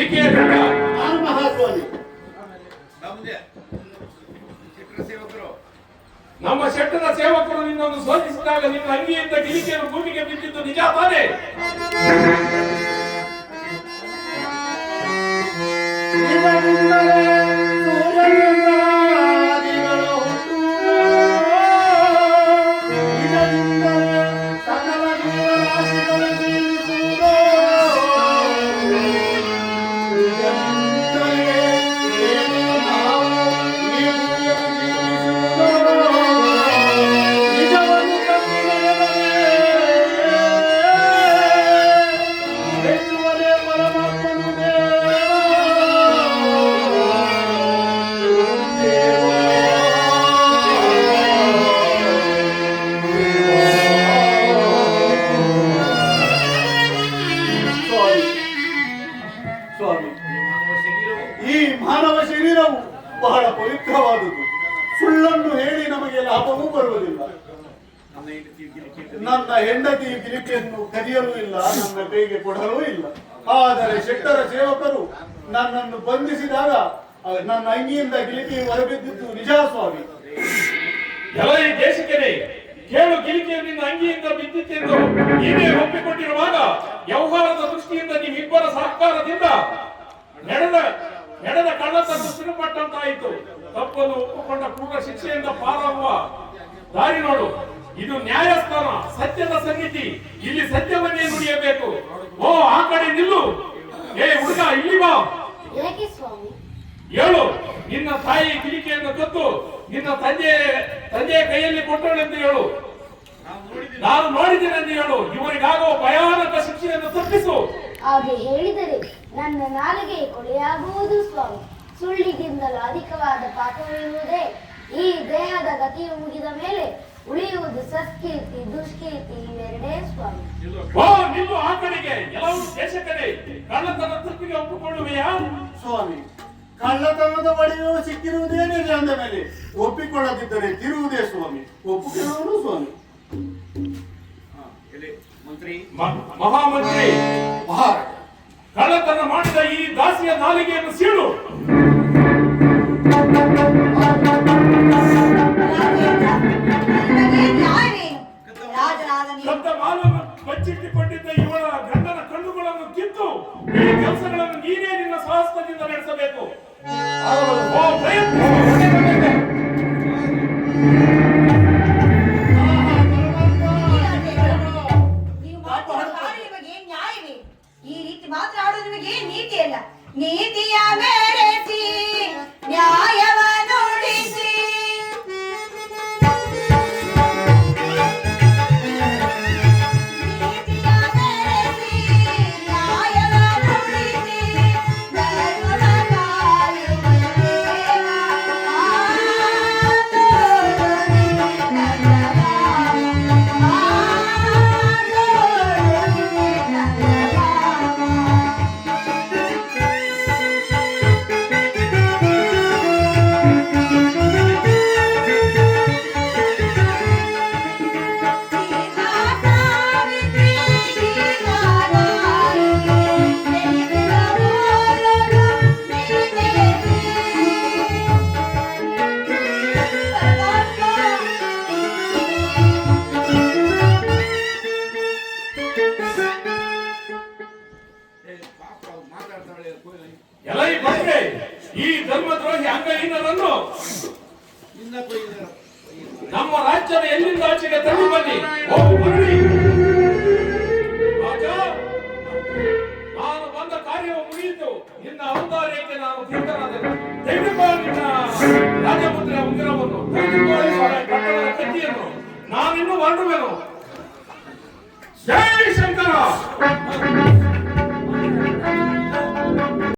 ಏಕೆ ನಾನು ಮಹಾಸ್ವಾಮಿ. ನಮ್ಮ ಶೆಟ್ಟರ ಸೇವಕರು ನಿನ್ನನ್ನು ಶೋಧಿಸಿದಾಗ ನಿನ್ನ ಅಂಗಿಯಿಂದ ಗಿರಿಕೆಯನ್ನು ಭೂಮಿಗೆ ಬಿದ್ದಿದ್ದು ನಿಜ ತಾನೇ? ಬಹಳ ಪವಿತ್ರವಾದುದು. ಸುಳ್ಳನ್ನು ಹೇಳಿ ನಮಗೆ ಲಾಭವೂ ಬರುವುದಿಲ್ಲ. ನನ್ನ ಹೆಂಡತಿ ಗಿರಿಕೆಯನ್ನು ಕದಿಯಲೂ ಇಲ್ಲ, ನನ್ನ ಕೈಗೆ ಕೊಡಲೂ ಇಲ್ಲ. ಆದರೆ ಶೆಟ್ಟರ ಸೇವಕರು ನನ್ನನ್ನು ಬಂಧಿಸಿದಾಗ ನನ್ನ ಅಂಗಿಯಿಂದ ಗಿಲಿಕೆ ಹೊರಬಿದ್ದಿದ್ದು ನಿಜ ಸ್ವಾಮಿ. ಎಲ್ಲ ಈ ದೇಶಕ್ಕೆ ಕೇಳು, ಗಿಲಿಕೆಯು ನಿನ್ನ ಅಂಗಿಯಿಂದ ಬಿದ್ದಿತ್ತೆಂದು ನೀವೇ ಒಪ್ಪಿಕೊಂಡಿರುವಾಗ ವ್ಯವಹಾರದ ದೃಷ್ಟಿಯಿಂದ ನೀವಿಬ್ಬರ ಸಹಕಾರದಿಂದ ನಡೆದ ಕಳ್ಳತನ್ನು ಸಿಡುಪಟ್ಟಂತಾಯಿತು. ತಪ್ಪನ್ನು ಒಪ್ಪಿಕೊಂಡ ಪೂರ್ಣ ಶಿಕ್ಷೆಯಿಂದ ಪಾರಾಗುವ ದಾರಿ ನೋಡು. ಇದು ನ್ಯಾಯಸ್ಥಾನ, ಸತ್ಯದ ಸನ್ನಿಧಿ. ಇಲ್ಲಿ ಸತ್ಯವನ್ನೇ ನುಡಿಯಬೇಕು. ಓ, ಆ ಕಡೆ ನಿಲ್ಲು. ಏ ಹುಡುಗ, ಇಲ್ಲಿ ಬಾ. ಹೇಳು, ನಿನ್ನ ತಾಯಿ ಗಿಲಿಕೆಯನ್ನು ಕದ್ದು ನಿನ್ನ ತಂದೆಯ ಕೈಯಲ್ಲಿ ಕೊಟ್ಟಳೆಂದು ಹೇಳು. ನಾನು ನೋಡಿದ್ದೇನೆಂದು ಹೇಳು. ಇವರಿಗಾಗುವ ಭಯಾನಕ ಶಿಕ್ಷೆಯನ್ನು ತಪ್ಪಿಸು. ಹಾಗೆ ಹೇಳಿದರೆ ನನ್ನ ನಾಲಿಗೆ ಕೊಲೆಯಾಗುವುದು ಸ್ವಾಮಿ. ಸುಳ್ಳಿಗಿಂತಲೂ ಅಧಿಕವಾದ ಪಾಪವಿರುವುದೇ. ಈ ದೇಹದ ಗತಿಯು ಮುಗಿದ ಮೇಲೆ ಉಳಿಯುವುದು ಸತ್ಕೀರ್ತಿ, ದುಷ್ಕೀರ್ತಿ ಇವೆರಡೇ ಸ್ವಾಮಿ. ಓ, ನಿಲ್ಲು ಆ ಕಡೆಗೆ. ಎಲ್ಲವೂ ದೇಶಕರೇ, ಕಳ್ಳತನ ತಪ್ಪಿಗೆ ಒಪ್ಪಿಕೊಳ್ಳುವೆಯಾ ಸ್ವಾಮಿ? ಕಳ್ಳತನದ ಬಳಿಯೂ ಸಿಕ್ಕಿರುವುದೇನಿದೆ ಅಂದ ಮೇಲೆ ಒಪ್ಪಿಕೊಳ್ಳದಿದ್ದರೆ ತಿರುವುದೇ ಸ್ವಾಮಿ. ಒಪ್ಪಿಕೊಳ್ಳೋನು ಸ್ವಾಮಿ. ಮಹಾಮಂತ್ರಿ, ಕಳ್ಳತನ ಮಾಡಿದ ಈ ದಾಸಿಯ ನಾಲಿಗೆಯನ್ನು ಸೀಳು. ಕದ್ದ ಮಾಲನ್ನು ಬಚ್ಚಿಟ್ಟುಕೊಂಡಿದ್ದ ಇವಳ ಗಂಡನ ಕಣ್ಣುಗಳನ್ನು ಕಿತ್ತು ಈ ಕೆಲಸಗಳನ್ನು ನೀನೇ ನಿನ್ನ ಸಹಸ್ರದಿಂದ ನಡೆಸಬೇಕು. ಈ ರೀತಿ ಮಾತನಾಡುವುದು ನಿಮಗೆ ನೀತಿ ಅಲ್ಲ. ನೀತಿಯ ಮೇರೆಸಿ ನ್ಯಾಯವ ನುಡಿಸಿ ಈ ಧರ್ಮದ್ರೋಹಿ ಅಂಗಹೀನರನ್ನು ನಮ್ಮ ರಾಜ್ಯದ ಎಲ್ಲಿಂದ ಆಚೆಗೆ ತಳ್ಳಿ ಬನ್ನಿ. ನಾನು ಬಂದ ಕಾರ್ಯವು ಮುಗಿಯಿತು. ನಿನ್ನ ಔದಾರ್ಯಕ್ಕೆ ನಾನು ತೀರ್ಥನಾದೆನು. ತೆಗೆದುಕೋ ನಿನ್ನ ರಾಜಮುದ್ರೆಯ ಉಂಗುರವನ್ನು, ಕಟ್ಟಡದ ಕತ್ತಿಯನ್ನು. ನಾನಿನ್ನು ಹೊರಡುವೆನು. ಜೈ ಶಂಕರ.